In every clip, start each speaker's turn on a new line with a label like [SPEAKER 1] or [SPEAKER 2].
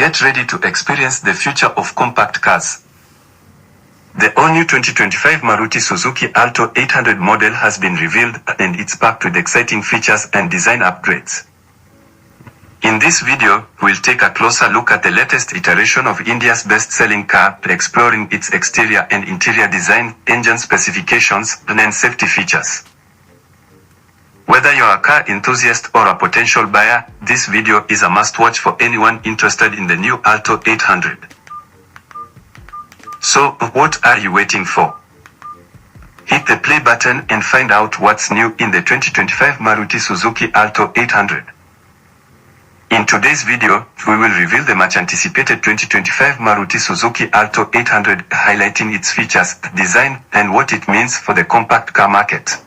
[SPEAKER 1] Get ready to experience the future of compact cars. The all-new 2025 Maruti Suzuki Alto 800 model has been revealed and it's packed with exciting features and design upgrades. In this video, we'll take a closer look at the latest iteration of India's best-selling car, exploring its exterior and interior design, engine specifications, and safety features. Whether you're a car enthusiast or a potential buyer, this video is a must-watch for anyone interested in the new Alto 800. So, what are you waiting for? Hit the play button and find out what's new in the 2025 Maruti Suzuki Alto 800. In today's video, we will reveal the much-anticipated 2025 Maruti Suzuki Alto 800, highlighting its features, design, and what it means for the compact car market.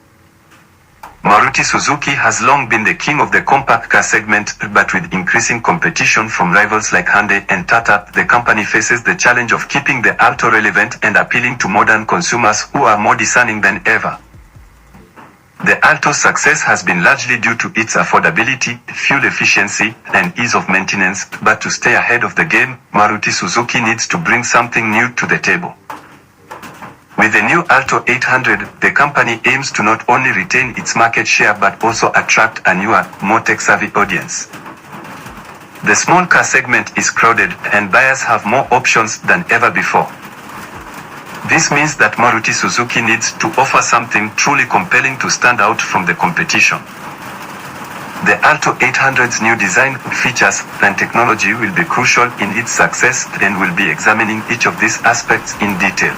[SPEAKER 1] Maruti Suzuki has long been the king of the compact car segment, but with increasing competition from rivals like Hyundai and Tata, the company faces the challenge of keeping the Alto relevant and appealing to modern consumers who are more discerning than ever. The Alto's success has been largely due to its affordability, fuel efficiency, and ease of maintenance, but to stay ahead of the game, Maruti Suzuki needs to bring something new to the table. With the new Alto 800, the company aims to not only retain its market share but also attract a newer, more tech-savvy audience. The small car segment is crowded and buyers have more options than ever before. This means that Maruti Suzuki needs to offer something truly compelling to stand out from the competition. The Alto 800's new design, features, and technology will be crucial in its success, and we'll be examining each of these aspects in detail.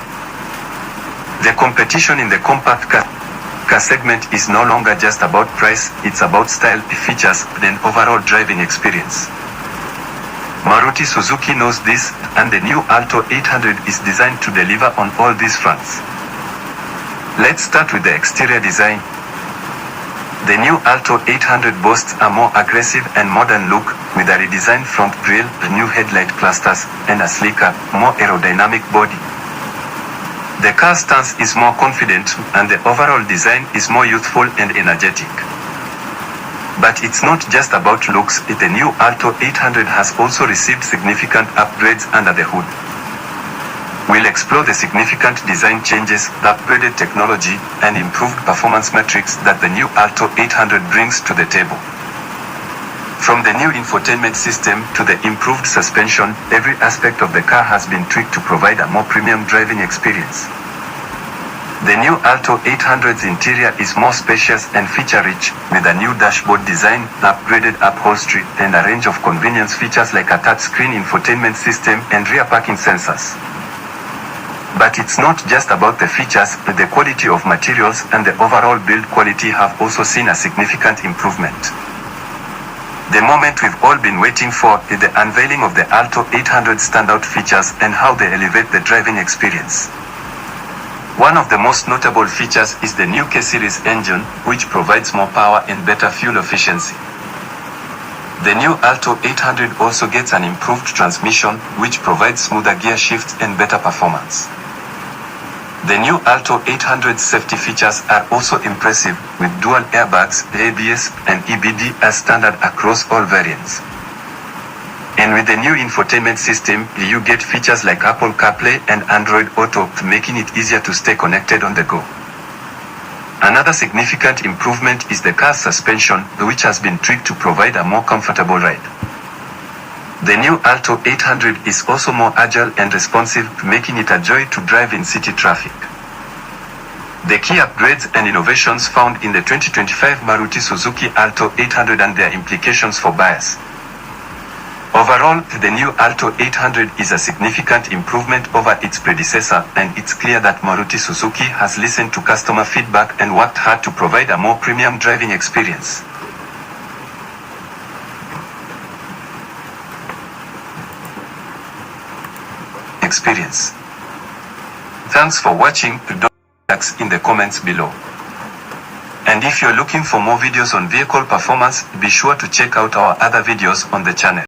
[SPEAKER 1] The competition in the compact car segment is no longer just about price, it's about style, features, and overall driving experience. Maruti Suzuki knows this, and the new Alto 800 is designed to deliver on all these fronts. Let's start with the exterior design. The new Alto 800 boasts a more aggressive and modern look, with a redesigned front grille, new headlight clusters, and a sleeker, more aerodynamic body. The car stance is more confident, and the overall design is more youthful and energetic. But it's not just about looks, the new Alto 800 has also received significant upgrades under the hood. We'll explore the significant design changes, upgraded technology, and improved performance metrics that the new Alto 800 brings to the table. From the new infotainment system to the improved suspension, every aspect of the car has been tweaked to provide a more premium driving experience. The new Alto 800's interior is more spacious and feature-rich, with a new dashboard design, upgraded upholstery, and a range of convenience features like a touchscreen infotainment system and rear parking sensors. But it's not just about the features, the quality of materials and the overall build quality have also seen a significant improvement. The moment we've all been waiting for is the unveiling of the Alto 800 standout features and how they elevate the driving experience. One of the most notable features is the new K-Series engine, which provides more power and better fuel efficiency. The new Alto 800 also gets an improved transmission, which provides smoother gear shifts and better performance. The new Alto 800's safety features are also impressive, with dual airbags, ABS, and EBD as standard across all variants. And with the new infotainment system, you get features like Apple CarPlay and Android Auto, making it easier to stay connected on the go. Another significant improvement is the car's suspension, which has been tweaked to provide a more comfortable ride. The new Alto 800 is also more agile and responsive, making it a joy to drive in city traffic. The key upgrades and innovations found in the 2025 Maruti Suzuki Alto 800 and their implications for buyers. Overall, the new Alto 800 is a significant improvement over its predecessor, and it's clear that Maruti Suzuki has listened to customer feedback and worked hard to provide a more premium driving experience. Thanks for watching. Don't forget in the comments below. And if you're looking for more videos on vehicle performance, be sure to check out our other videos on the channel.